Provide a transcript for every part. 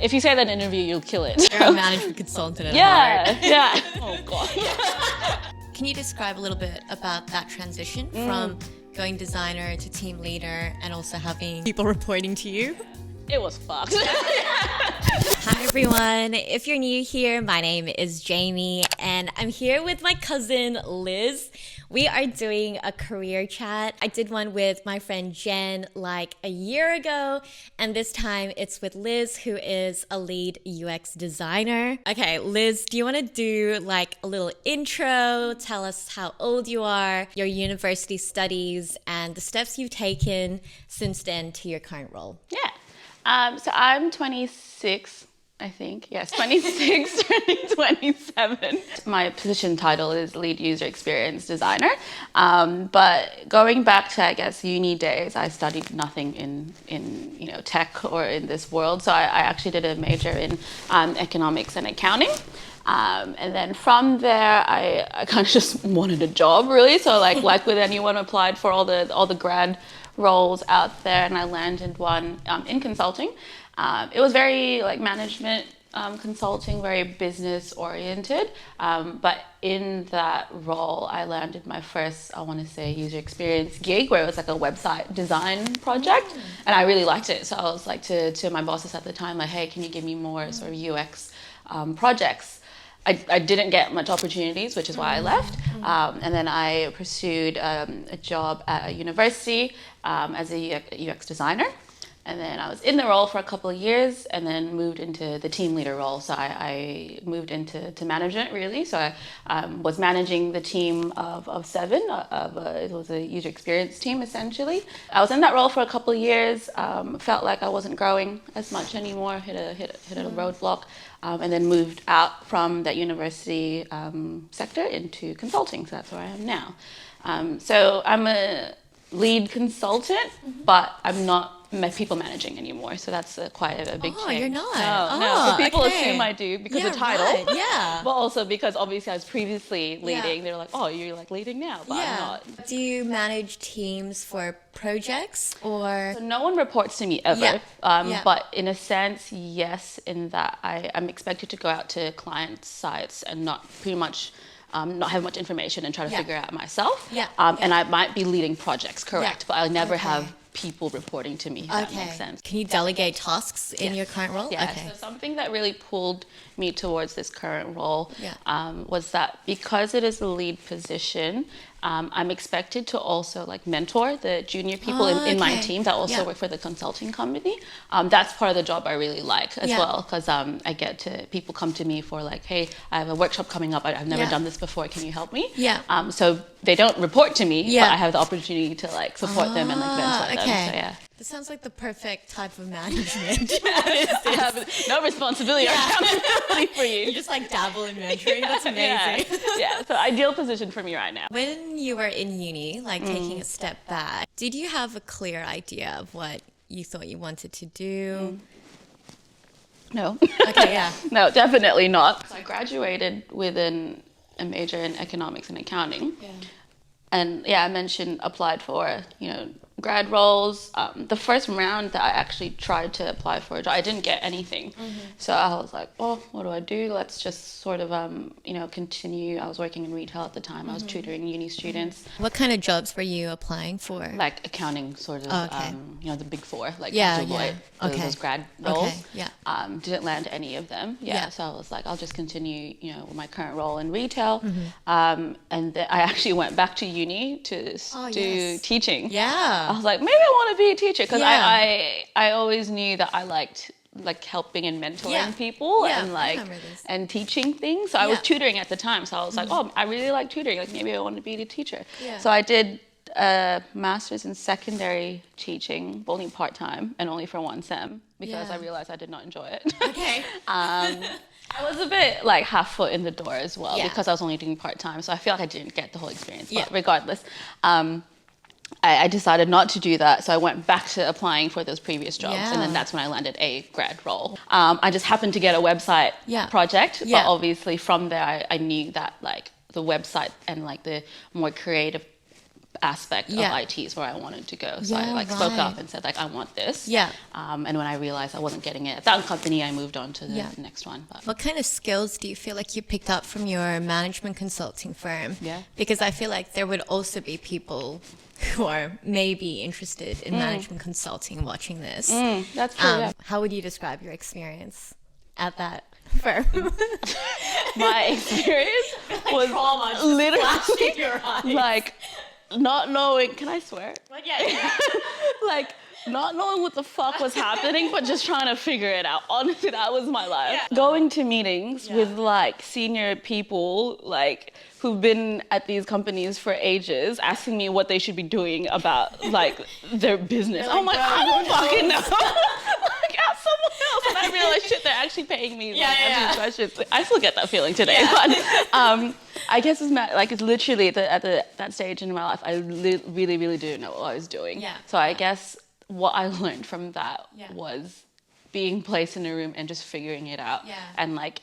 If you say that in an interview, you'll kill it. You're a management consultant at heart. Yeah. Oh, God. Can you describe a little bit about that transition from going designer to team leader and also having people reporting to you? It was fucked. Hi everyone, if you're new here, my name is Jamie and I'm here with my cousin Liz. We are doing a career chat. I did one with my friend Jen like a year ago, and this time it's with Liz, who is a lead UX designer. Okay, Liz, do you want to do like a little intro? Tell us how old you are, your university studies, and the steps you've taken since then to your current role. Yeah. So I'm 26, I think. Yes, 26, turning 27. My position title is Lead User Experience Designer. But going back to, I guess, uni days, I studied nothing in tech or in this world. So I actually did a major in economics and accounting. And then from there, I kind of just wanted a job, really. So like with anyone, applied for all the grad roles out there, and I landed one in consulting. It was very like management consulting, very business oriented. But in that role, I landed my first, I want to say, user experience gig, where it was like a website design project, and I really liked it. So I was like to my bosses at the time, like, hey, can you give me more sort of UX projects? I didn't get much opportunities, which is why I left. And then I pursued a job at a university as a UX designer. And then I was in the role for a couple of years and then moved into the team leader role. So I moved into management, really. So I was managing the team of 7. It was a user experience team, essentially. I was in that role for a couple of years. Felt like I wasn't growing as much anymore, hit a roadblock. And then moved out from that university sector into consulting. So that's where I am now. So I'm a lead consultant, but I'm not people managing anymore. So that's quite a big change. Oh, you're not? No. People assume I do because of the title. Right. Yeah. But also because obviously I was previously leading. They're like, oh, you're like leading now, but I'm not. Do you manage teams for projects or? So no one reports to me ever. But in a sense, yes, in that I'm expected to go out to client sites and not have much information and try to figure out myself. And I might be leading projects, correct, but I'll never have people reporting to me, if that makes sense. Can you delegate tasks in your current role? Yeah, so something that really pulled me towards this current role was that because it is a lead position, I'm expected to also like mentor the junior people in my team that also work for the consulting company. That's part of the job I really like as well, because I get to, people come to me for like, hey, I have a workshop coming up. I've never done this before. Can you help me? So they don't report to me, but I have the opportunity to like support them and like mentor them. So yeah. This sounds like the perfect type of management. I have no responsibility or accountability for you. You just like dabble in mentoring. That's amazing. So ideal position for me right now. When you were in uni, like taking a step back, did you have a clear idea of what you thought you wanted to do? No. Okay, yeah. No, definitely not. So I graduated with a major in economics and accounting. And I mentioned applied for, grad roles. The first round that I actually tried to apply for a job, I didn't get anything. So I was like, oh, what do I do? Let's just sort of, continue. I was working in retail at the time. I was tutoring uni students. What kind of jobs were you applying for? Like accounting, sort of, the big 4, like Deloitte, those grad roles. Didn't land any of them. So I was like, I'll just continue, with my current role in retail. And then I actually went back to uni to do teaching. I was like, maybe I want to be a teacher, because I always knew that I liked like helping and mentoring people and teaching things. So I was tutoring at the time. So I was like, oh, I really like tutoring. Like maybe I want to be a teacher. So I did a master's in secondary teaching, only part-time and only for 1 sem, because I realized I did not enjoy it. I was a bit like half foot in the door as well, because I was only doing part-time. So I feel like I didn't get the whole experience. But regardless, I decided not to do that, so I went back to applying for those previous jobs, and then that's when I landed a grad role. I just happened to get a website project, but obviously from there I knew that like the website and like the more creative aspect of IT is where I wanted to go. So I like spoke up and said like, I want this. Yeah. And when I realized I wasn't getting it at that company, I moved on to the next one. But. What kind of skills do you feel like you picked up from your management consulting firm? Yeah. Because I feel like there would also be people who are maybe interested in management consulting watching this. That's true, How would you describe your experience at that firm? My experience was literally like not knowing, can I swear? Yeah. Like not knowing what the fuck was happening, but just trying to figure it out. Honestly, that was my life. Yeah. Going to meetings with like senior people, like who've been at these companies for ages, asking me what they should be doing about like their business. Like, I'm like, I don't fucking know. Like, ask someone else. And I realized, shit, they're actually paying me to answer these questions. I still get that feeling today, but I guess it's literally at that stage in my life, I really, really didn't know what I was doing. Yeah. So I guess what I learned from that was being placed in a room and just figuring it out, and like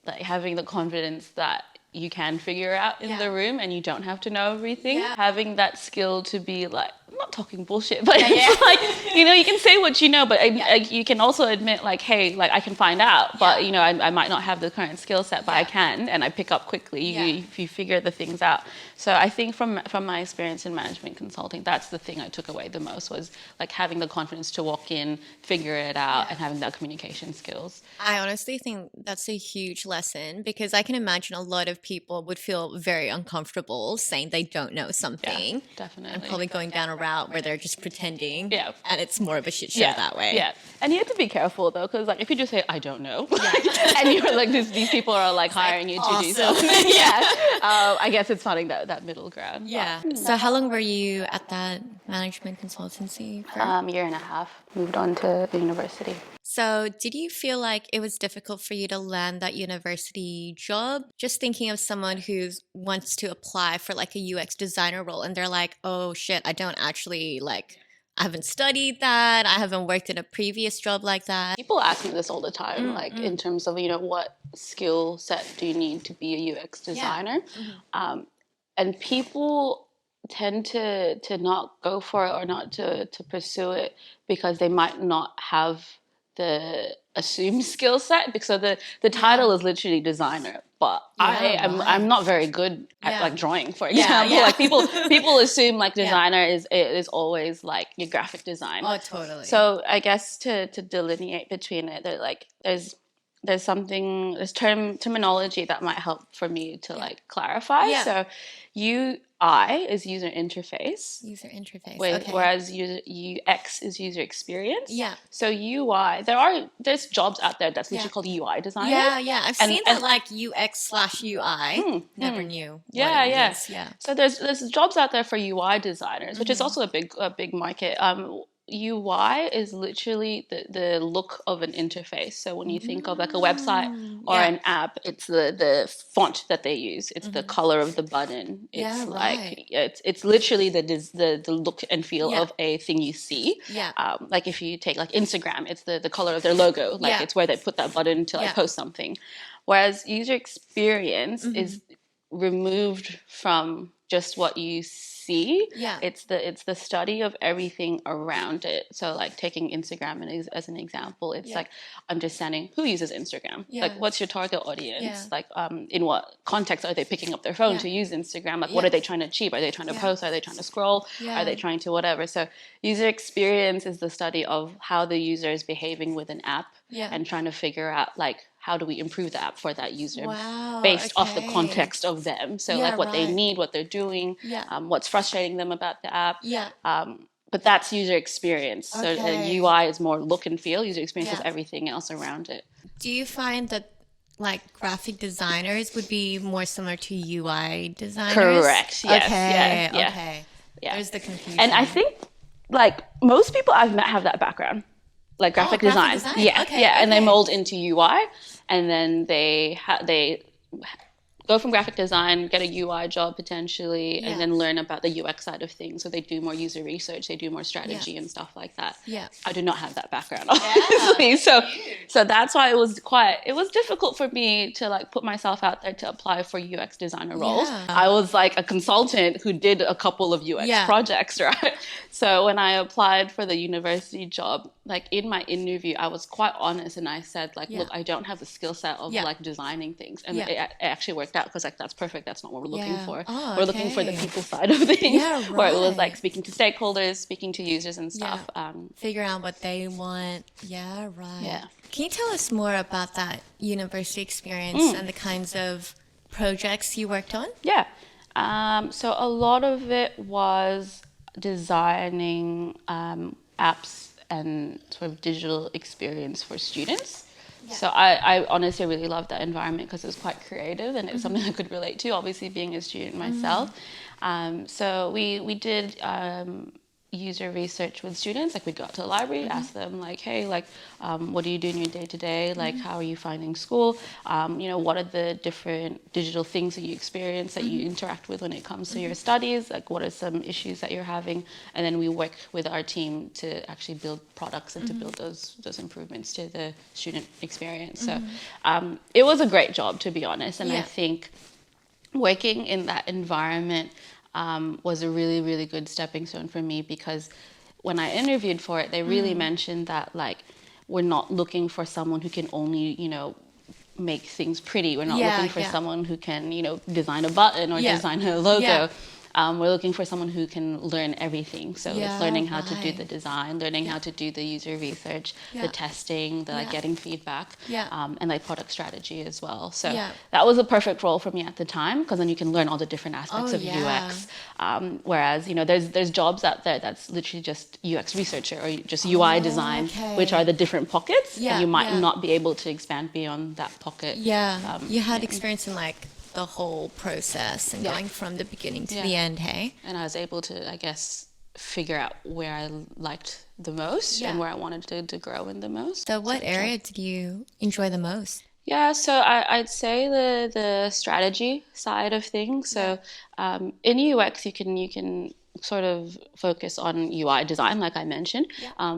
having the confidence that you can figure out in the room and you don't have to know everything. Having that skill to be like, I'm not talking bullshit, but it's like, you know, you can say what you know, but you can also admit like, hey, like I can find out, but you know, I might not have the current skill set, but I can, and I pick up quickly. You figure the things out. So I think from my experience in management consulting, that's the thing I took away the most, was like having the confidence to walk in, figure it out, and having that communication skills. I honestly think that's a huge lesson, because I can imagine a lot of people would feel very uncomfortable saying they don't know something. Yeah, definitely. And probably going down a route where they're just pretending. Yeah. And it's more of a shit show that way. Yeah. And you have to be careful though, because like if you just say, I don't know, and you're like, these people are like hiring you to do something. I guess it's finding that middle ground. Yeah. So how long were you at that management consultancy for? Year and a half. Moved on to university. So did you feel like it was difficult for you to land that university job? Just thinking of someone who wants to apply for like a UX designer role and they're like, oh shit, I haven't studied that. I haven't worked in a previous job like that. People ask me this all the time, in terms of, you know, what skill set do you need to be a UX designer? And people tend to not go for it or not to pursue it because they might not have the assumed skill set, because the title is literally designer, but I'm not very good at like drawing, for example. Like people assume like designer is always like your graphic design. Oh, totally. So I guess to delineate between it, that like there's terminology that might help for me to like clarify. So UI is user interface. User interface. Whereas UX is user experience. Yeah. So UI, there's jobs out there that's literally called UI designer. Yeah. I've seen that like UX/UI. Never knew. Yeah. So there's jobs out there for UI designers, which is also a big market. UI is literally the look of an interface. So when you think of like a website or an app, it's the font that they use. It's the color of the button. It's it's literally the look and feel of a thing you see. Yeah. Like if you take like Instagram, it's the color of their logo. Like it's where they put that button to like post something. Whereas user experience is removed from just what you see. It's the study of everything around it. So like taking Instagram as an example, it's like understanding who uses Instagram. Like what's your target audience? Like in what context are they picking up their phone to use Instagram? Like what are they trying to achieve? Are they trying to post? Are they trying to scroll? Are they trying to whatever? So user experience is the study of how the user is behaving with an app and trying to figure out like, how do we improve the app for that user based off the context of them? So like what they need, what they're doing, what's frustrating them about the app. But that's user experience. So the UI is more look and feel. User experience is everything else around it. Do you find that like graphic designers would be more similar to UI designers? Correct. Yes. Okay. There's the confusion. And I think like most people I've met have that background. Like graphic design. And they mold into UI, and then they go from graphic design, get a UI job potentially, and then learn about the UX side of things. So they do more user research, they do more strategy and stuff like that. Yeah. I do not have that background, obviously. So that's why it was difficult for me to like put myself out there to apply for UX designer roles. I was like a consultant who did a couple of UX projects, right? So when I applied for the university job, like in my interview, I was quite honest and I said like, look, I don't have the skill set of like designing things. And it actually worked out because like, that's perfect. That's not what we're looking for. We're looking for the people side of things where it was like speaking to stakeholders, speaking to users and stuff. Figure out what they want. Yeah, right. Yeah. Can you tell us more about that university experience and the kinds of projects you worked on? Yeah. So a lot of it was designing apps and sort of digital experience for students. So I honestly really loved that environment because it was quite creative and it's something I could relate to, obviously being a student myself. So we did user research with students. Like we'd go out to the library, ask them like, hey, like what do you do in your day-to-day? Like how are you finding school? You know, what are the different digital things that you experience, that you interact with when it comes to your studies? Like what are some issues that you're having? And then we work with our team to actually build products and to build those improvements to the student experience. So it was a great job, to be honest. And I think working in that environment was a really, really good stepping stone for me, because when I interviewed for it, they really mentioned that like we're not looking for someone who can only, you know, make things pretty. We're not looking for someone who can, you know, design a button or design a logo. We're looking for someone who can learn everything. So it's learning how to do the design, learning how to do the user research, the testing, the like getting feedback, and like product strategy as well. So that was a perfect role for me at the time, because then you can learn all the different aspects of UX. Whereas, you know, there's jobs out there that's literally just UX researcher or just UI design, which are the different pockets, and you might not be able to expand beyond that pocket. You had experience in like the whole process and going from the beginning to the end, hey? And I was able to, I guess, figure out where I liked the most and where I wanted to grow in the most. So what area did you enjoy the most? Yeah, so I'd say the strategy side of things. So in UX, you can sort of focus on UI design, like I mentioned.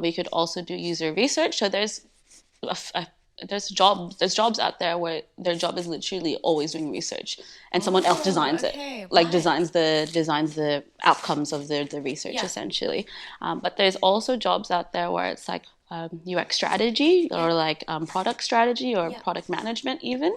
We could also do user research. So there's jobs out there where their job is literally always doing research, and someone else designs it, like designs the outcomes of the research essentially. But there's also jobs out there where it's like UX strategy or like product strategy or product management even,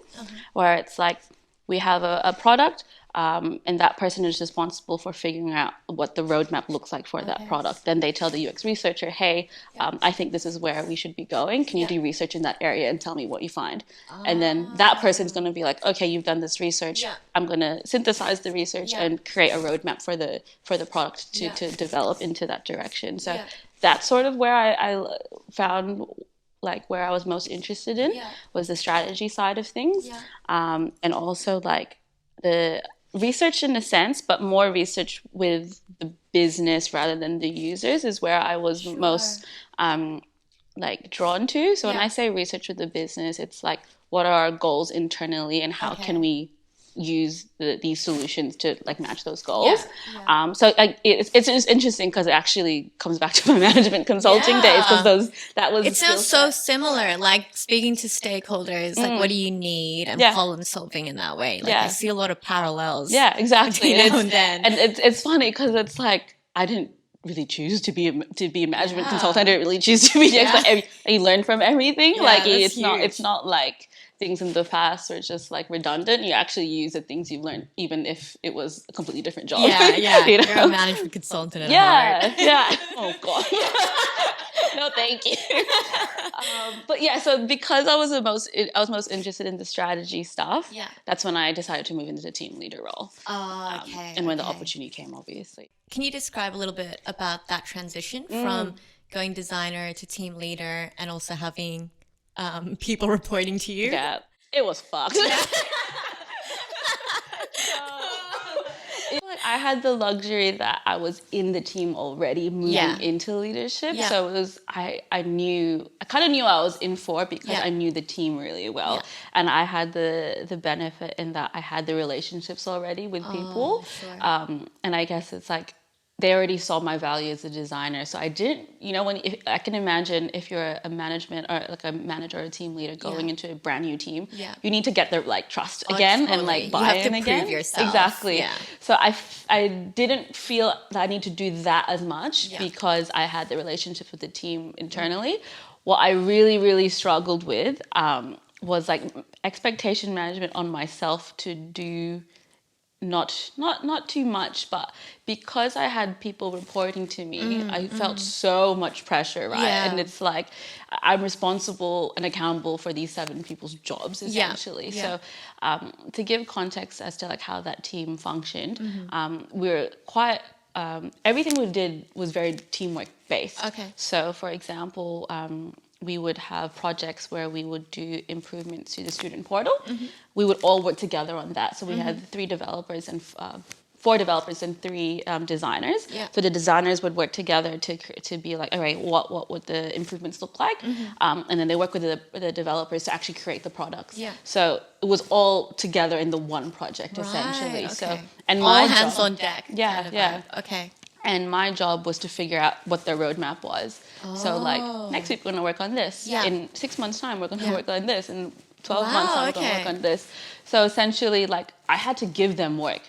where it's like we have a product. And that person is responsible for figuring out what the roadmap looks like for that product. Then they tell the UX researcher, hey, I think this is where we should be going. Can you do research in that area and tell me what you find? And then that person's going to be like, okay, you've done this research. I'm going to synthesize the research and create a roadmap for the product to develop into that direction. So that's sort of where I found like where I was most interested in was the strategy side of things. And also like the research in a sense, but more research with the business rather than the users is where I was most like drawn to. So when I say research with the business, it's like what are our goals internally and how can we use these solutions to like match those goals. So like, it's just interesting because it actually comes back to my management consulting days, because that was it sounds so similar, like speaking to stakeholders, like what do you need, and problem solving in that way. Like I see a lot of parallels. Exactly. And it's funny because it's like I didn't really choose to be a management consultant. I didn't really choose to be like you learn from everything. Like it's not like things in the past are just like redundant. You actually use the things you've learned, even if it was a completely different job. You know? You're a management consultant at heart. Oh god. No, thank you. But yeah, so because I was most interested in the strategy stuff. That's when I decided to move into the team leader role. And when the opportunity came, obviously. Can you describe a little bit about that transition from going designer to team leader, and also having people reporting to you? Yeah, it was fucked. Like I had the luxury that I was in the team already moving into leadership. Yeah. So it was, I kind of knew I was in for it because I knew the team really well. Yeah. And I had the benefit in that I had the relationships already with people. Sure. And I guess it's like, they already saw my value as a designer. So I didn't, I can imagine if you're a management or like a manager or a team leader going into a brand new team, you need to get their like trust again and like buy in again. You have to prove yourself. Exactly. Yeah. So I didn't feel that I need to do that as much because I had the relationships with the team internally. What I really, really struggled with was like expectation management on myself to do not too much, but because I had people reporting to me, I felt so much pressure, right? Yeah. And it's like I'm responsible and accountable for these 7 people's jobs essentially. Yeah. So to give context as to like how that team functioned, we're quite everything we did was very teamwork based. Okay. So for example, we would have projects where we would do improvements to the student portal. We would all work together on that. So we had 3 developers and 4 developers and 3 designers. Yeah. So the designers would work together to be like, all right, what would the improvements look like? And then they work with the developers to actually create the products. Yeah. So it was all together in the one project essentially. Okay. So and all my hands job, on deck. Yeah, kind of yeah. vibe. Okay. And my job was to figure out what their roadmap was. So like next week we're gonna work on this. Yeah. In 6 months time we're gonna work on this. In 12 Wow, months time we're gonna work on this. So essentially like I had to give them work.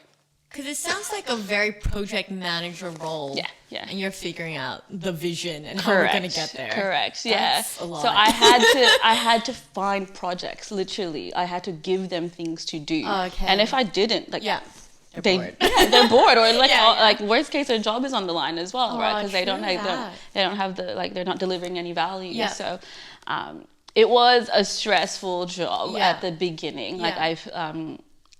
Because it sounds like a very project manager role. Yeah, yeah. And you're figuring out the vision and how we're going to get there. Correct, yeah. That's a lot. So I had to find projects, literally. I had to give them things to do. Okay. And if I didn't, like they're bored. They're bored, or like like worst case, their job is on the line as well, right? Because they don't have the like they're not delivering any value. Yeah. So it was a stressful job at the beginning. Like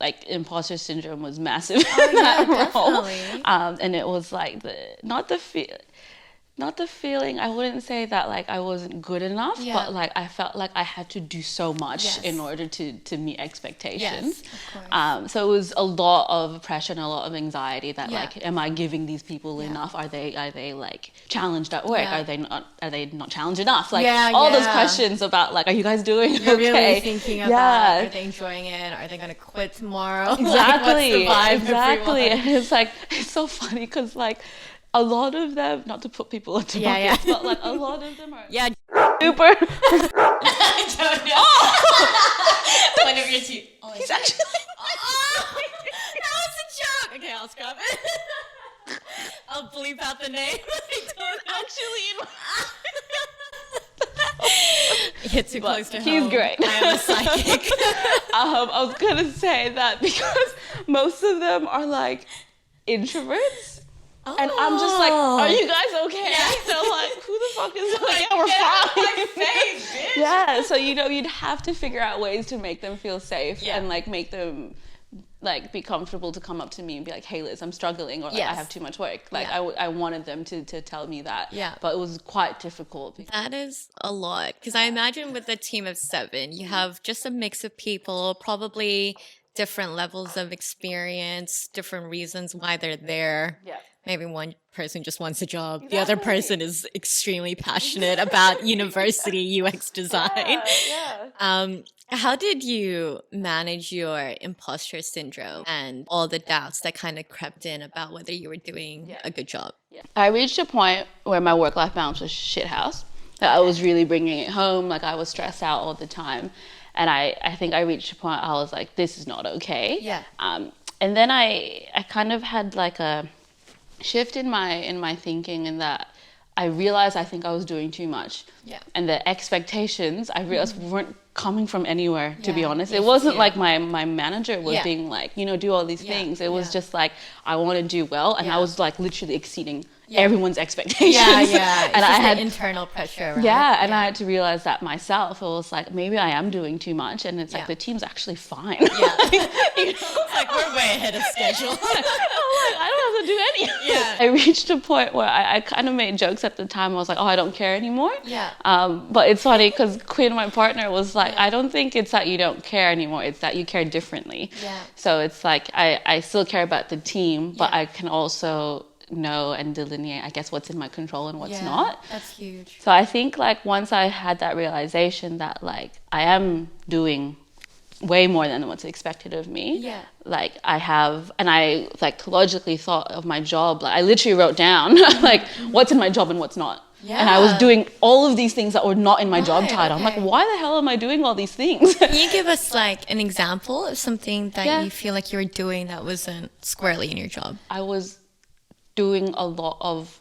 like imposter syndrome was massive in that role. And it was like not the feeling, I wouldn't say that like I wasn't good enough, but like I felt like I had to do so much in order to meet expectations. Yes, of course. So it was a lot of pressure and a lot of anxiety that like, am I giving these people enough? Are they like challenged at work? Are they not challenged enough? Like all those questions about like, are you guys doing You're okay? really thinking about, are they enjoying it? Are they going to quit tomorrow? Exactly. Like, what's the vibe, Exactly. everyone? And it's like, it's so funny because like a lot of them, not to put people into buckets, but like a lot of them are super. I don't know. One of your teeth. Oh, He's actually. That was a joke. Okay, I'll scrub it. I'll bleep out the name. Get too close to home. He's great. I am a psychic. I was gonna say that because most of them are like introverts. And I'm just like, are you guys okay? Yeah. So like, who the fuck is like, yeah, we're fine. Bitch. Yeah, so you'd have to figure out ways to make them feel safe and like make them like be comfortable to come up to me and be like, hey Liz, I'm struggling, or like I have too much work. Like I wanted them to tell me that. Yeah. But it was quite difficult. That is a lot. Because I imagine with a team of 7, you have just a mix of people, probably different levels of experience, different reasons why they're there. Yeah. Maybe one person just wants a job. The other person is extremely passionate about university UX design. How did you manage your imposter syndrome and all the doubts that kind of crept in about whether you were doing a good job? I reached a point where my work-life balance was shithouse. I was really bringing it home. Like I was stressed out all the time. And I think I reached a point I was like, this is not okay. Yeah. And then I kind of had like a shift in my thinking, in that I realized I think I was doing too much. Yeah. And the expectations I realized weren't coming from anywhere, to be honest. It wasn't like my manager was being like, do all these things. It was just like, I want to do well. And I was like literally exceeding everyone's expectations. Yeah. And I I had the internal pressure, right? Yeah, and I had to realize that myself. It was like, maybe I am doing too much, and it's like the team's actually fine. Yeah. It's like we're way ahead of schedule. I don't have to do any. Yeah. I reached a point where I kind of made jokes at the time. I was like, oh, I don't care anymore. Yeah. But it's funny because Quinn, my partner, was like, I don't think it's that you don't care anymore. It's that you care differently. Yeah. So it's like I still care about the team, but I can also know and delineate, I guess, what's in my control and what's not. That's huge. So I think like once I had that realization that like I am doing way more than what's expected of me. Like I have, and I like logically thought of my job. Like I literally wrote down like what's in my job and what's not. And I was doing all of these things that were not in my job title. I'm like, why the hell am I doing all these things? Can you give us like an example of something that you feel like you were doing that wasn't squarely in your job? I was doing a lot of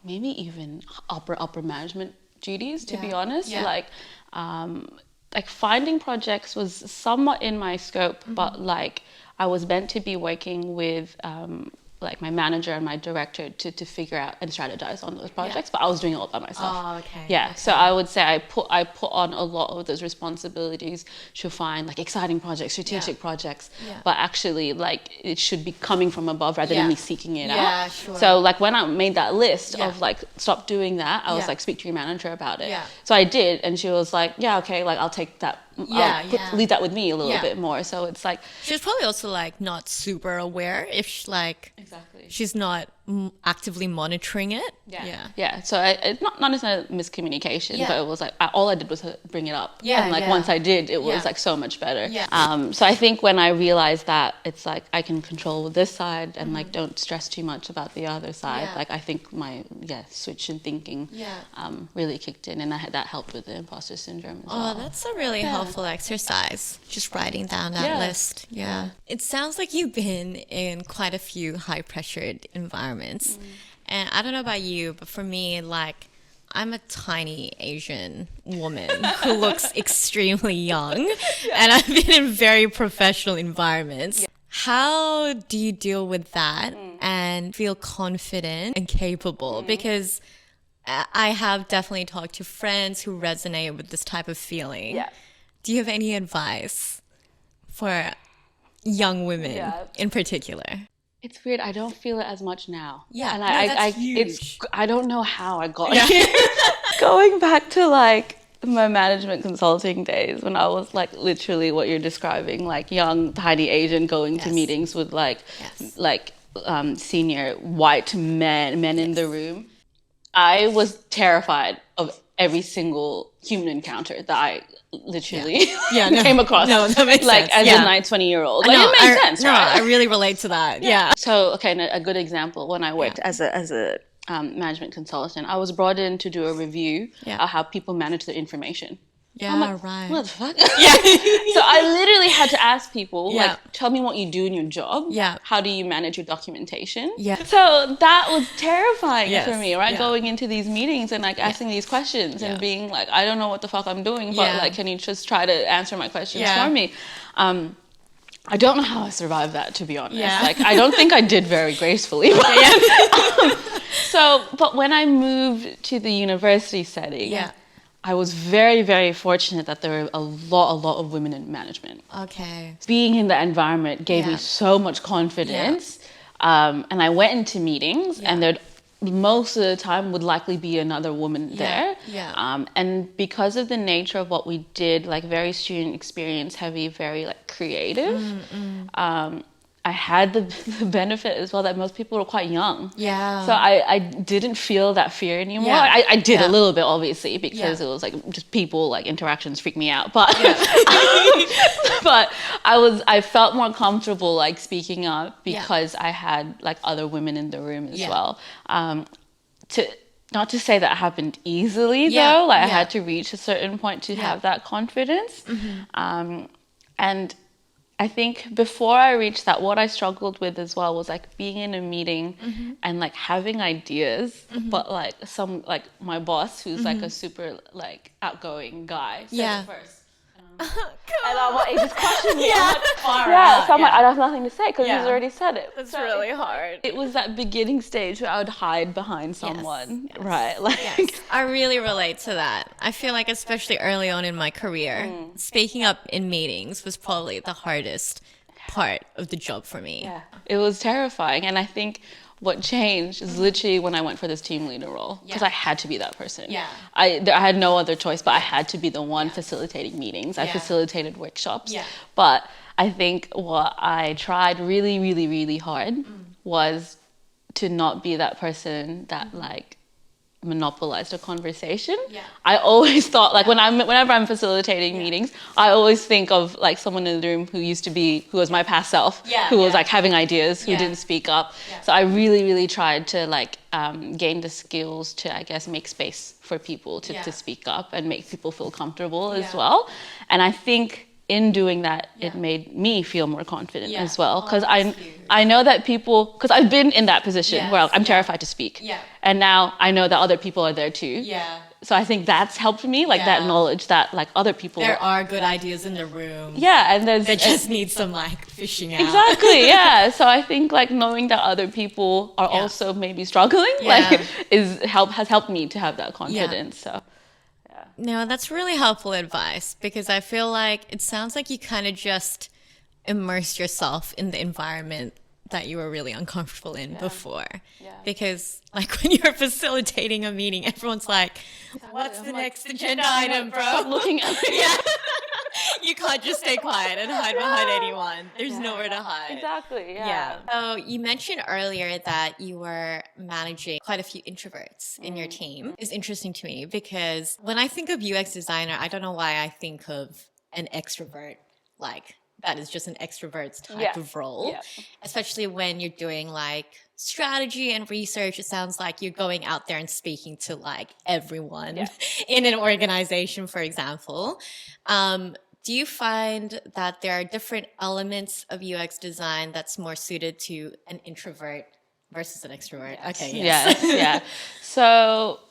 maybe even upper management duties, to be honest. Like finding projects was somewhat in my scope, but like I was meant to be working with like my manager and my director to figure out and strategize on those projects, but I was doing it all by myself. Oh, okay. Yeah, so I would say I put on a lot of those responsibilities to find like exciting projects, strategic projects, but actually like it should be coming from above rather than me seeking it out. Sure. So like when I made that list of like stop doing that, I was like speak to your manager about it. So I did, and she was like, yeah, okay, like I'll take that. Leave that with me a little bit more. So it's like she was probably also like not super aware if she, like she's not actively monitoring it. So it's not necessarily miscommunication, but it was like all I did was bring it up. And like once I did, it was like so much better. So I think when I realized that it's like I can control this side and like don't stress too much about the other side, like I think my switch in thinking really kicked in, and that helped with the imposter syndrome as well. That's a really helpful exercise, just writing down that list. It sounds like you've been in quite a few high pressured environments, and I don't know about you, but for me, like I'm a tiny Asian woman who looks extremely young, and I've been in very professional environments. How do you deal with that and feel confident and capable? Because I have definitely talked to friends who resonate with this type of feeling. Do you have any advice for young women in particular? It's weird. I don't feel it as much now. And that's huge. I don't know how I got here. Going back to like my management consulting days when I was like literally what you're describing, like young, tiny Asian going to meetings with like senior white men in the room. I was terrified of every single human encounter that I literally came across. No, that makes like sense. As a 20 year old. Like it makes sense, right? I really relate to that. So a good example, when I worked as a management consultant, I was brought in to do a review of how people manage their information. I'm like, what the fuck? So I literally had to ask people, like, tell me what you do in your job. How do you manage your documentation? So that was terrifying for me, right? Going into these meetings and like asking these questions and being like, I don't know what the fuck I'm doing, but like, can you just try to answer my questions for me? I don't know how I survived that, to be honest. Like, I don't think I did very gracefully. But when I moved to the university setting, I was very, very fortunate that there were a lot of women in management. Being in that environment gave me so much confidence. And I went into meetings and there'd most of the time would likely be another woman there. And because of the nature of what we did, like very student experience heavy, very like creative, I had the benefit as well that most people were quite young. So I didn't feel that fear anymore. I did a little bit, obviously, because it was like just people, like interactions freak me out. But but I felt more comfortable like speaking up because I had like other women in the room as well. Not to say that happened easily though. Like I had to reach a certain point to have that confidence. And I think before I reached that, what I struggled with as well was like being in a meeting and like having ideas, but like my boss, who's like a super like outgoing guy, said it first. And I'm And I'm like, it just crushes me. Yeah. So I'm like, I have nothing to say because he's already said it. That's really hard. It was that beginning stage where I would hide behind someone, right? Like, Yes. I really relate to that. I feel like especially early on in my career, speaking up in meetings was probably the hardest part of the job for me. yeah, it was terrifying. And I think what changed is literally when I went for this team leader role because I had to be that person. Yeah. I had no other choice, but I had to be the one facilitating meetings. I facilitated workshops. Yeah. But I think what I tried really, really, really hard was to not be that person that like monopolized a conversation. Yeah. I always thought like whenever I'm facilitating meetings, I always think of like someone in the room who was my past self, who was like having ideas, who didn't speak up. So I really, really tried to like gain the skills to, I guess, make space for people to speak up and make people feel comfortable as well. And I think in doing that, it made me feel more confident as well. Because I know that people, because I've been in that position where I'm terrified to speak. Yeah. And now I know that other people are there too. Yeah. So I think that's helped me, like that knowledge that like other people. There are good ideas in the room. Yeah, and there's. They just need some like fishing out. Exactly, yeah. So I think like knowing that other people are also maybe struggling, like has helped me to have that confidence. So. No, that's really helpful advice because I feel like it sounds like you kind of just immersed yourself in the environment that you were really uncomfortable in before. Yeah. Because like when you're facilitating a meeting, everyone's like, what's the next agenda item, bro? Stop looking at me. You can't just stay quiet and hide behind anyone. There's nowhere to hide. Exactly, yeah. So you mentioned earlier that you were managing quite a few introverts in your team. It's interesting to me because when I think of UX designer, I don't know why I think of an extrovert, like that is just an extrovert's type of role, especially when you're doing like strategy and research. It sounds like you're going out there and speaking to like everyone in an organization, for example. Do you find that there are different elements of UX design that's more suited to an introvert versus an extrovert? Yes. Okay. Yes. So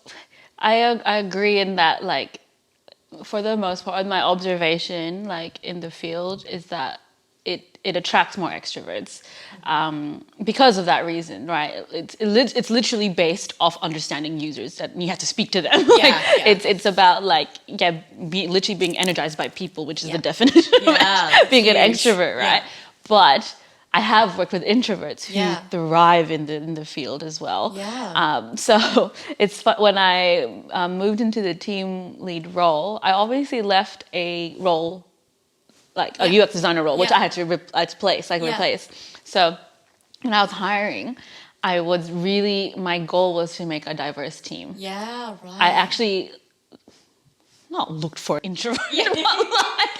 I agree in that, like, for the most part, my observation, like in the field, is that it attracts more extroverts because of that reason, right? It's literally based off understanding users that you have to speak to them. It's about like literally being energized by people, which is the definition of being an extrovert, right? But I have worked with introverts who thrive in the field as well. So it's fun. When I moved into the team lead role, I obviously left a role, like a UX designer role, which I had to replace. So when I was hiring, my goal was to make a diverse team. Yeah, right. I actually not looked for introverts, but like,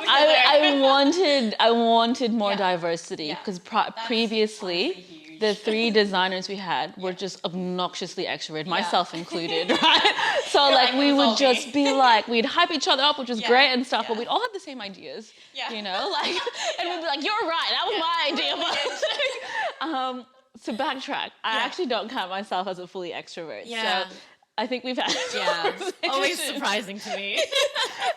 I wanted more diversity because previously the three designers we had were just obnoxiously extroverted, myself included, right? So like we would just be like, we'd hype each other up, which was great and stuff, but we'd all have the same ideas, you know, like, and we'd be like, you're right, that was my idea. But to backtrack, I actually don't count myself as a fully extrovert. So I think we've had always surprising to me.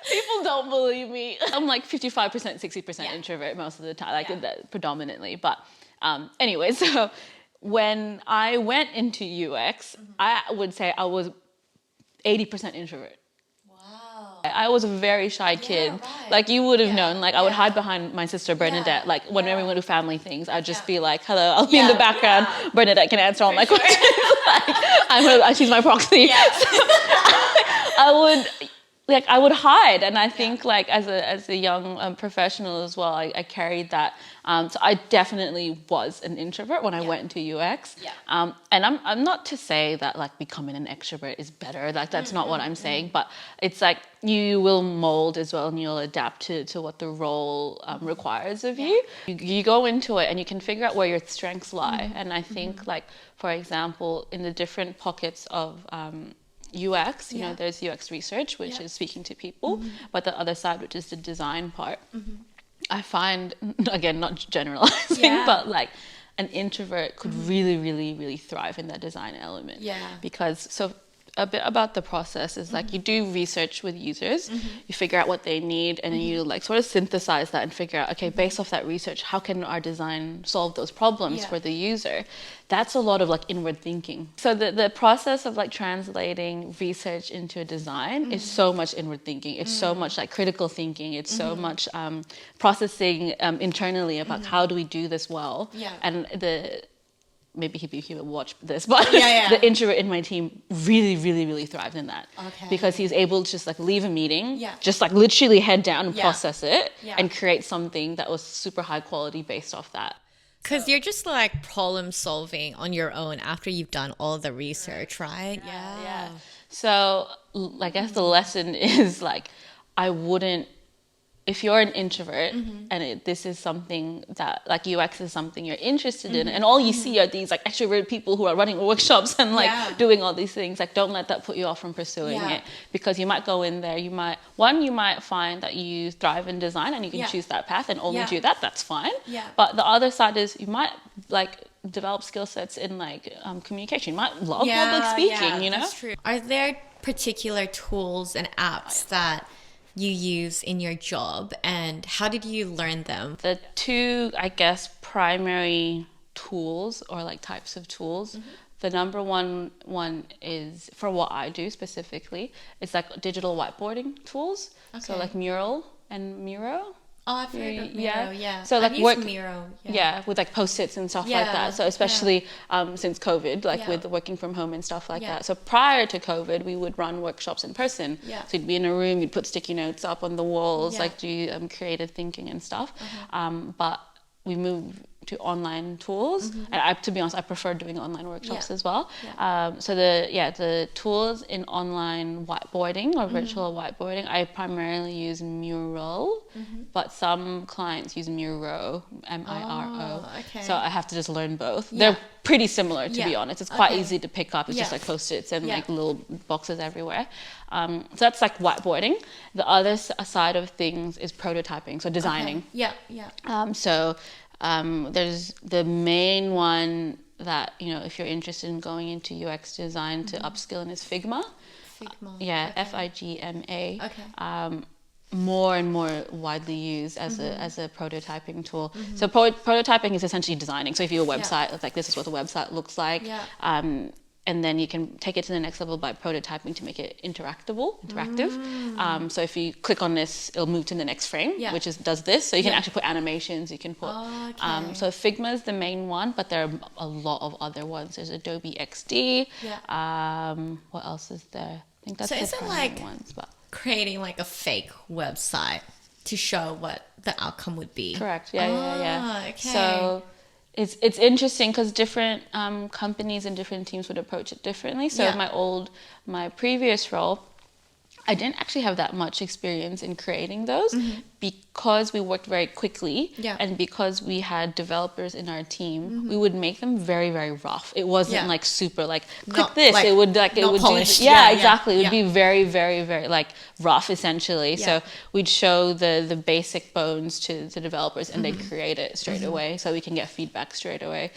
People don't believe me. I'm like 55%, 60% introvert most of the time, like that predominantly. But anyway, so when I went into UX, I would say I was 80% introvert. Wow. I was a very shy kid. Right. Like you would have known, like I would hide behind my sister Bernadette. Like whenever we went to family things, I'd just be like, hello, I'll be in the background. Bernadette can answer all my questions. Like, she's my proxy. Yeah. So I would hide, and I think like as a young professional as well, I carried that. So I definitely was an introvert when I went into UX. Yeah. And I'm not to say that like becoming an extrovert is better. Like that's not what I'm saying. But it's like you will mold as well, and you'll adapt to what the role requires of you. You go into it, and you can figure out where your strengths lie. And I think like, for example, in the different pockets of UX, you know, there's UX research, which is speaking to people, but the other side, which is the design part, I find, again, not generalizing, but like an introvert could really, really, really thrive in that design element. Yeah. Because, so a bit about the process is like you do research with users, you figure out what they need, and then you like sort of synthesize that and figure out, okay, based off that research, how can our design solve those problems for the user? That's a lot of like inward thinking. So the process of like translating research into a design is so much inward thinking. It's so much like critical thinking. It's so much processing internally about how do we do this well. And maybe he would watch this, but the introvert in my team really thrived in that. Because he's able to just like leave a meeting, just like literally head down and process it and create something that was super high quality based off that. Because you're just like problem solving on your own after you've done all the research, right? Yeah. So I guess the lesson is like, I wouldn't, if you're an introvert and this is something that like UX is something you're interested in, and all you see are these like extrovert people who are running workshops and like doing all these things, like don't let that put you off from pursuing it, because you might go in there, you might find that you thrive in design and you can choose that path and only do that, that's fine. But the other side is you might like develop skill sets in like communication. You might love public speaking, you know? That's true. Are there particular tools and apps that you use in your job, and how did you learn them? The two, I guess, primary tools or like types of tools. The number one is, for what I do specifically, it's like digital whiteboarding tools. So like Mural and Miro. Oh, I've heard of Miro, yeah. So like I've used Miro. With like post-its and stuff like that. So especially since COVID, like with the working from home and stuff like that. So prior to COVID, we would run workshops in person. So you'd be in a room, you'd put sticky notes up on the walls, like do creative thinking and stuff. But we moved to online tools, and to be honest, I prefer doing online workshops as well. So the tools in online whiteboarding or virtual whiteboarding, I primarily use Mural, but some clients use Miro, Miro. So I have to just learn both. They're pretty similar, to be honest. It's quite easy to pick up. It's just like post-its and like little boxes everywhere. So that's like whiteboarding. The other side of things is prototyping, so designing. There's the main one that, you know, if you're interested in going into UX design to upskill in is Figma. Figma. More and more widely used as a prototyping tool. So prototyping is essentially designing. So if you have a website, it's like this is what the website looks like. And then you can take it to the next level by prototyping to make it interactive. So if you click on this, it'll move to the next frame, which does this. So you can actually put animations, you can put... so Figma is the main one, but there are a lot of other ones. There's Adobe XD. What else is there? I think that's the primary ones. But creating like a fake website to show what the outcome would be. Correct. So it's interesting because different companies and different teams would approach it differently. So my previous role, I didn't actually have that much experience in creating those because we worked very quickly and because we had developers in our team, we would make them very, very rough. It wasn't like super like click this. Like, it would like it would polished. Exactly. It would be very, very, very like rough essentially. So we'd show the basic bones to the developers and they'd create it straight away so we can get feedback straight away.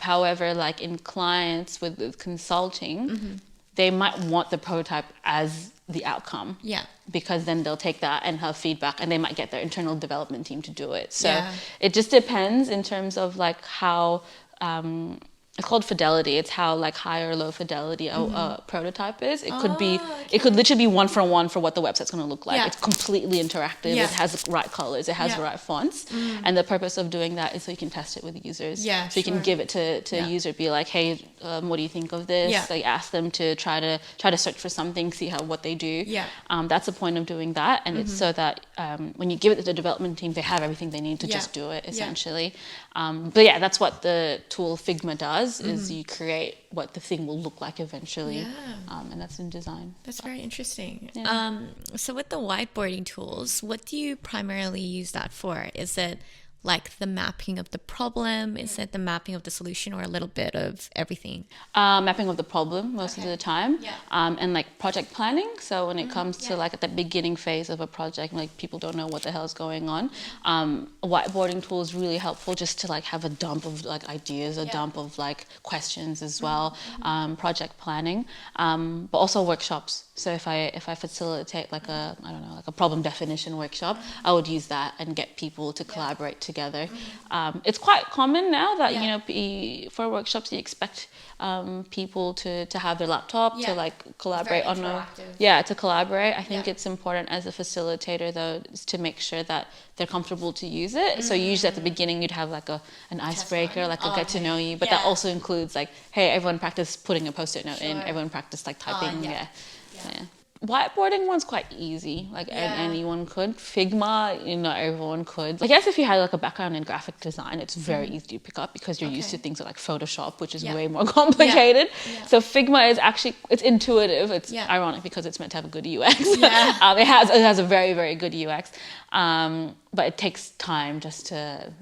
However, like in clients with consulting, they might want the prototype as the outcome. Because then they'll take that and have feedback and they might get their internal development team to do it. So it just depends in terms of like how it's called fidelity. It's how like high or low fidelity a prototype is. It could be, it could literally be one for what the website's going to look like. It's completely interactive. It has the right colors. It has the right fonts. And the purpose of doing that is so you can test it with users. So you can give it to a user, be like, hey, what do you think of this? Like ask them to try to search for something, see what they do. That's the point of doing that. And it's so that when you give it to the development team, they have everything they need to just do it essentially. But yeah, that's what the tool Figma does. Is you create what the thing will look like eventually, and that's in design. That's very interesting. So with the whiteboarding tools, what do you primarily use that for? Is it like the mapping of the problem? Is it the mapping of the solution, or a little bit of everything? Mapping of the problem most of the time, Yeah. and like project planning. So when it comes to like at the beginning phase of a project, like people don't know what the hell is going on, a whiteboarding tool is really helpful just to like have a dump of like ideas, a dump of like questions as well. Project planning, but also workshops. So if I facilitate like a, I don't know, like a problem definition workshop, I would use that and get people to collaborate together. It's quite common now that, you know, for workshops you expect people to have their laptop to like collaborate on to collaborate. I think it's important as a facilitator though, is to make sure that they're comfortable to use it. So usually at the beginning you'd have like an icebreaker, like a get to know you, but that also includes like, hey, everyone practice putting a post-it note in, everyone practice like typing. Yeah. Whiteboarding one's quite easy, like anyone could. Figma, you know, everyone could. I guess if you had like a background in graphic design, it's very easy to pick up because you're used to things like Photoshop, which is way more complicated. So Figma is actually, it's intuitive. It's ironic because it's meant to have a good UX. It has a very, very good UX, but it takes time just to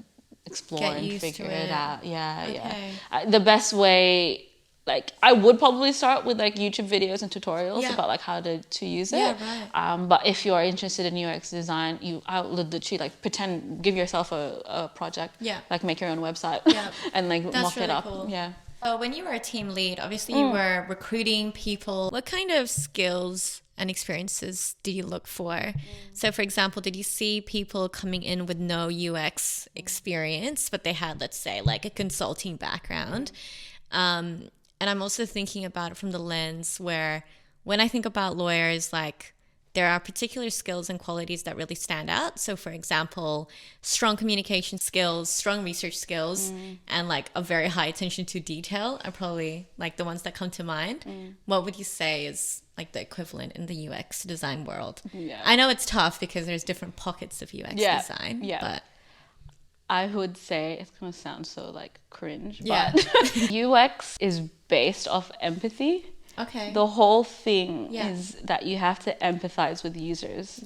explore and figure it out. The best way, like I would probably start with like YouTube videos and tutorials about like how to use it. But if you are interested in UX design, I would literally like give yourself a project, like make your own website and like mock it up. Cool. So when you were a team lead, obviously you were recruiting people. What kind of skills and experiences do you look for? So for example, did you see people coming in with no UX experience, but they had, let's say, like a consulting background? And I'm also thinking about it from the lens where when I think about lawyers, like there are particular skills and qualities that really stand out. So for example, strong communication skills, strong research skills, and like a very high attention to detail are probably like the ones that come to mind. What would you say is like the equivalent in the UX design world? I know it's tough because there's different pockets of UX design, but I would say, it's going to sound so like cringe, but UX is based off empathy. The whole thing is that you have to empathize with users.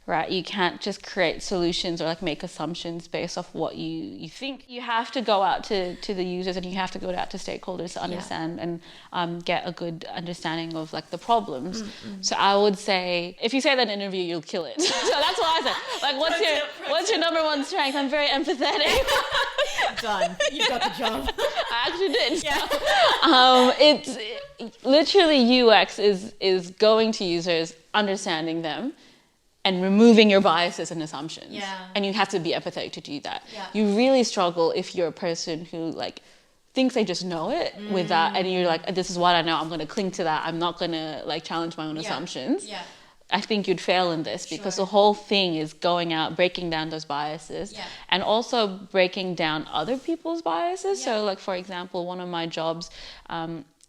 Right? You can't just create solutions or like make assumptions based off what you think. You have to go out to the users and you have to go out to stakeholders to understand and get a good understanding of like the problems. So I would say, if you say that in an interview, you'll kill it. So that's what I said. Like, what's your number one strength? I'm very empathetic. Done. You got the job. I actually did. It's literally UX is going to users, understanding them, and removing your biases and assumptions. And you have to be empathetic to do that. You really struggle if you're a person who like thinks they just know it with that, and you're like, this is what I know, I'm going to cling to that, I'm not going to like challenge my own assumptions. I think you'd fail in this because the whole thing is going out, breaking down those biases, and also breaking down other people's biases. So like, for example, one of my jobs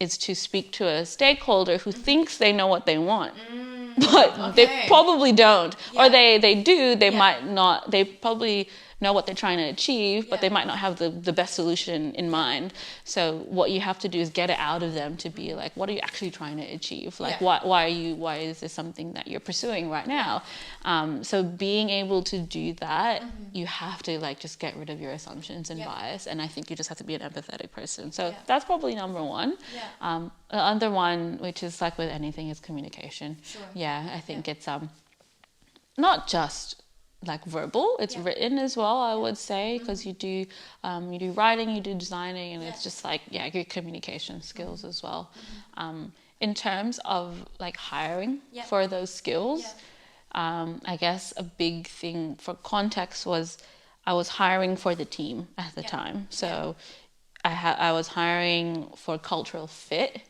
is to speak to a stakeholder who thinks they know what they want. But they probably don't, or they do, they might not, they probably know what they're trying to achieve, but they might not have the best solution in mind. So what you have to do is get it out of them to be like, what are you actually trying to achieve? Like, why is this something that you're pursuing right now? So being able to do that, you have to like just get rid of your assumptions and bias. And I think you just have to be an empathetic person. So that's probably number one. The other one, which is like with anything, is communication. I think it's not just like verbal, it's written as well, I would say, because you do writing, you do designing, and it's just like your communication skills as well. In terms of like hiring for those skills, I guess a big thing for context was I was hiring for the team at the time. So I was hiring for cultural fit.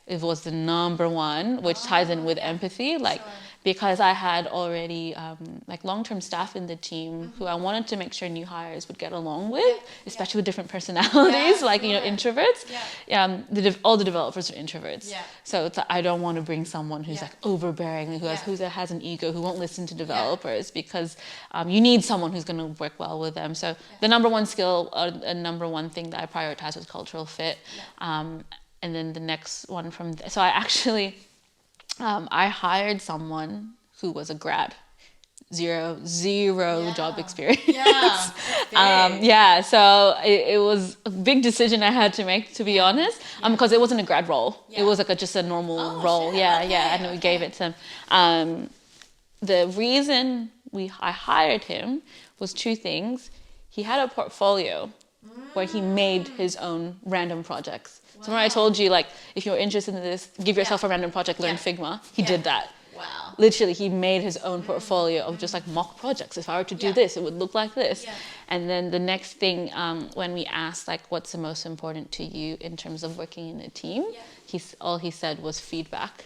It was the number one, which ties in with empathy, like because I had already like long-term staff in the team who I wanted to make sure new hires would get along with, especially with different personalities, like you know, introverts. All the developers are introverts, so it's like, I don't want to bring someone who's like overbearing, who has an ego, who won't listen to developers, because you need someone who's going to work well with them. So the number one skill, number one thing that I prioritized was cultural fit. And then the next one so I actually, I hired someone who was a grad zero job experience. Yeah. So it was a big decision I had to make, to be honest, because it wasn't a grad role. It was like just a normal role. Shit. And we gave it to him. The reason I hired him was two things. He had a portfolio where he made his own random projects. So when I told you, like, if you're interested in this, give yourself a random project, learn Figma. He did that. Wow. Literally, he made his own portfolio of just like mock projects. If I were to do this, it would look like this. Yeah. And then the next thing, when we asked like, what's the most important to you in terms of working in a team, all he said was feedback.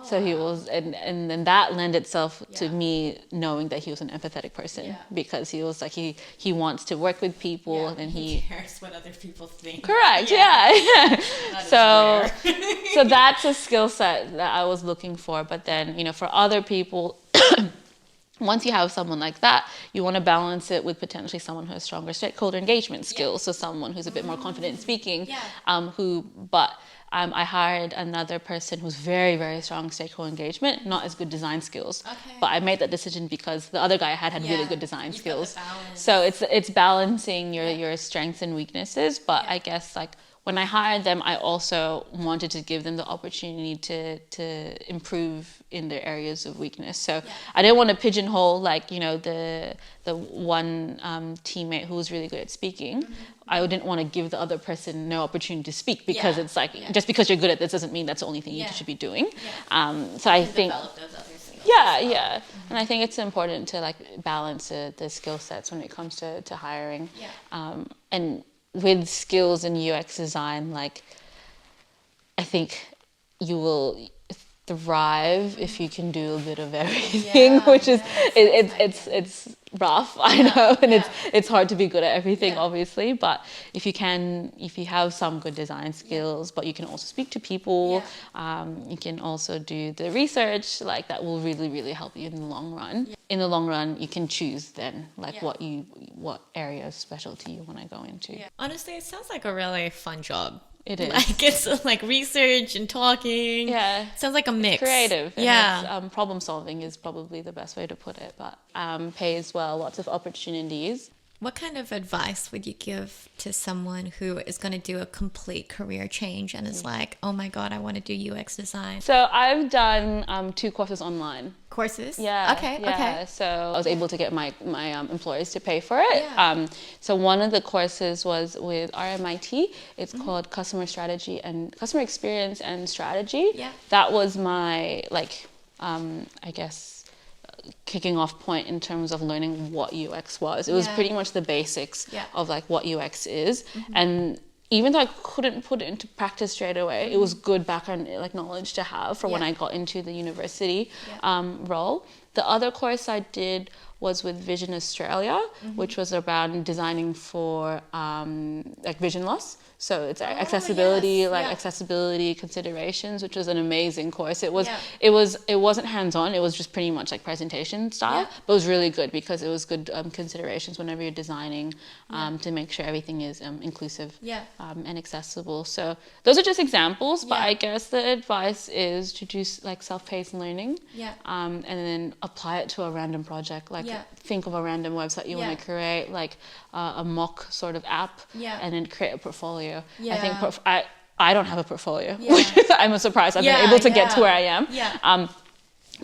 So he was, and then that lent itself to me knowing that he was an empathetic person, because he was like, he wants to work with people, and he cares what other people think. Correct. Yeah. So that's a skill set that I was looking for. But then, you know, for other people, once you have someone like that, you want to balance it with potentially someone who has stronger stakeholder engagement skills. So someone who's a bit more confident in speaking, I hired another person who's very, very strong stakeholder engagement, not as good design skills. But I made that decision because the other guy I had really good design skills. So it's balancing your strengths and weaknesses. But I guess like when I hired them, I also wanted to give them the opportunity to improve in their areas of weakness. So I didn't want to pigeonhole, like, you know, the one teammate who was really good at speaking. I didn't want to give the other person no opportunity to speak, because it's like, just because you're good at this doesn't mean that's the only thing you should be doing. So I think Develop those other skills. And I think it's important to like balance the skill sets when it comes to hiring. And with skills in UX design, like, I think you will thrive if you can do a bit of everything, which is it's rough, I know, and it's hard to be good at everything, obviously, but if you have some good design skills, but you can also speak to people, you can also do the research, like that will really, really help you in the long run. In the long run, you can choose then like what area of specialty you want to go into. Honestly, it sounds like a really fun job. It is. Like, it's like research and talking. Yeah. Sounds like a mix. It's creative. And it's, problem solving is probably the best way to put it, but pays well, lots of opportunities. What kind of advice would you give to someone who is going to do a complete career change and is like, oh my God, I want to do UX design? So I've done 2 courses online. Courses? Yeah. Okay. So I was able to get my employers to pay for it. So one of the courses was with RMIT. It's called Customer Experience and Strategy. That was my, like, I guess, kicking off point in terms of learning what UX was. It was pretty much the basics of like what UX is. And even though I couldn't put it into practice straight away, it was good background like knowledge to have for when I got into the university role. The other course I did was with Vision Australia, which was around designing for like vision loss. So it's accessibility, accessibility considerations, which was an amazing course. It wasn't hands-on. It was just pretty much like presentation style, but it was really good because it was good considerations whenever you're designing to make sure everything is inclusive and accessible. So those are just examples, but I guess the advice is to do like self-paced learning, and then apply it to a random project. Like think of a random website you want to create, like a mock sort of app, and then create a portfolio. I think I don't have a portfolio, which is, I'm surprised I've been able to get to where I am.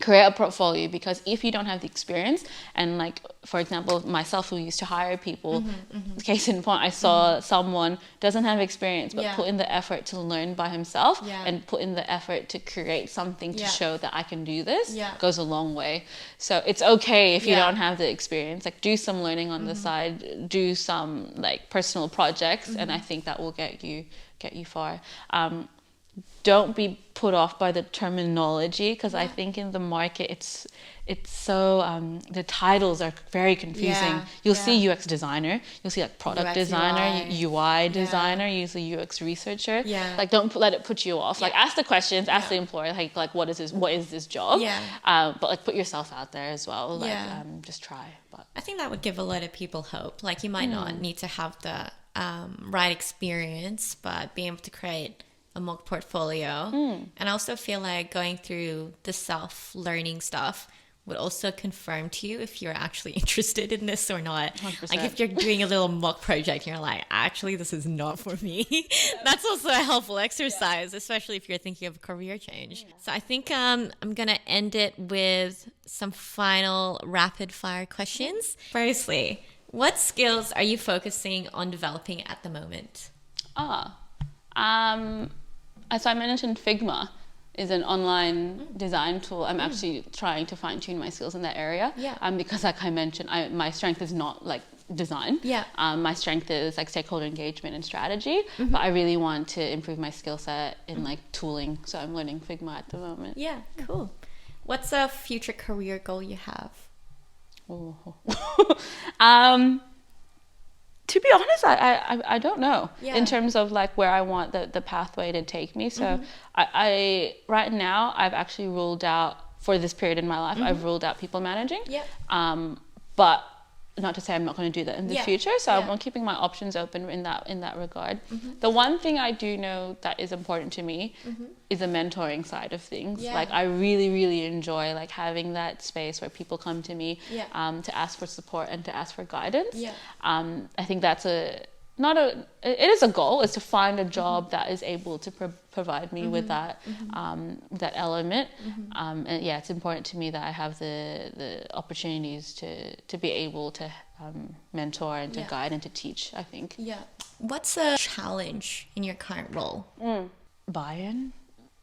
Create a portfolio, because if you don't have the experience, and like for example myself who used to hire people, case in point, I saw someone doesn't have experience but put in the effort to learn by himself and put in the effort to create something to show that I can do this, goes a long way. So it's okay if you don't have the experience, like do some learning on the side, do some like personal projects, and I think that will get you far. Don't be put off by the terminology, because I think in the market it's so the titles are very confusing. You'll see UX designer, you'll see like product UX, designer, UI designer, usually UX researcher. Like don't let it put you off. Like ask the questions, ask the employer, like what is this job? But like put yourself out there as well. Like just try. But I think that would give a lot of people hope. Like you might not need to have the right experience, but being able to create a mock portfolio. And I also feel like going through the self-learning stuff would also confirm to you if you're actually interested in this or not. 100%. Like if you're doing a little mock project and you're like, actually, this is not for me. That's also a helpful exercise, especially if you're thinking of a career change. So I think I'm going to end it with some final rapid fire questions. Firstly, what skills are you focusing on developing at the moment? So I mentioned Figma is an online design tool. I'm actually trying to fine tune my skills in that area. Yeah. Because like I mentioned, my strength is not like design. Yeah. My strength is like stakeholder engagement and strategy, but I really want to improve my skill set in like tooling. So I'm learning Figma at the moment. Yeah, cool. What's a future career goal you have? Oh. To be honest, I don't know in terms of like where I want the pathway to take me. So I right now I've actually ruled out, for this period in my life, I've ruled out people managing. Yeah. But not to say I'm not going to do that in the future. So Yeah. I'm keeping my options open in that regard. The one thing I do know that is important to me is the mentoring side of things. Yeah. Like I really, really enjoy like having that space where people come to me to ask for support and to ask for guidance. Yeah. I think that's it is a goal, is to find a job that is able to provide me with that that element. And yeah, it's important to me that I have the opportunities to be able to mentor and to guide and to teach, I think. Yeah. What's a challenge in your current role? Buy-in.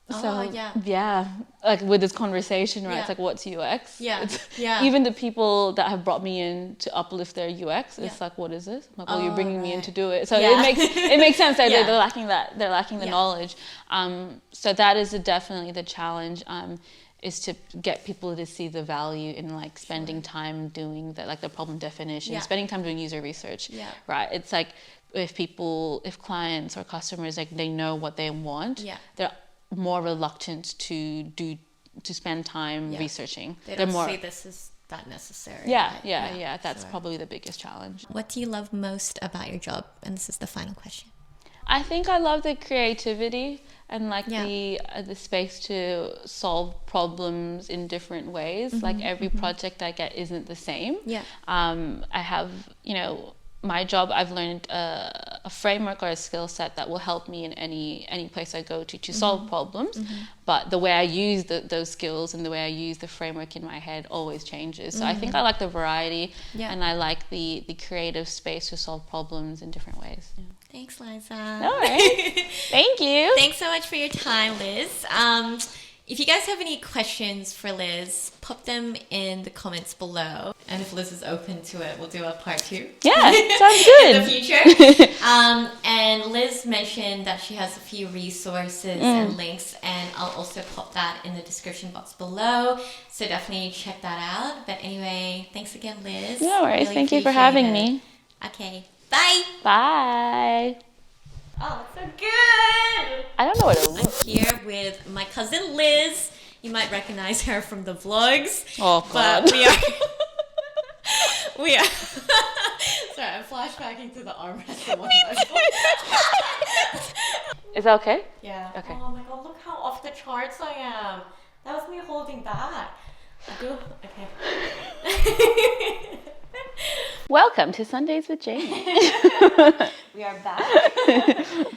Oh, yeah, like with this conversation, right? Yeah. It's like, what's UX? Yeah. It's, Yeah. Even the people that have brought me in to uplift their UX, it's like, what is this? I'm like, you're bringing me in to do it. So it makes sense that they're lacking that. They're lacking the knowledge. So that is definitely the challenge. Is to get people to see the value in like spending time doing the problem definition, spending time doing user research. Right? It's like if clients or customers, like they know what they want, they're more reluctant to spend time researching. They don't say this is that necessary. Yeah. That's probably the biggest challenge. What do you love most about your job? And this is the final question. I think I love the creativity and like the space to solve problems in different ways. Like every project I get isn't the same. I have, my job, I've learned a framework or a skill set that will help me in any place I go to solve problems. But the way I use those skills and the way I use the framework in my head always changes. So I think I like the variety and I like the creative space to solve problems in different ways. Yeah. Thanks, Liza. All right. Thank you. Thanks so much for your time, Liz. If you guys have any questions for Liz, pop them in the comments below. And if Liz is open to it, we'll do a part 2. Yeah, sounds good. In the future. And Liz mentioned that she has a few resources and links, and I'll also pop that in the description box below. So definitely check that out. But anyway, thanks again, Liz. No worries. Thank you for having me. Okay. Bye. Bye. Oh, so good. I don't know what it looks. I'm here with my cousin Liz. You might recognize her from the vlogs. Oh God. But we are. Sorry, I'm flashbacking to the armrest. Is that okay? Yeah. Okay. Oh my God! Look how off the charts I am. That was me holding back. Okay. Welcome to Sundays with Jamie. We are back.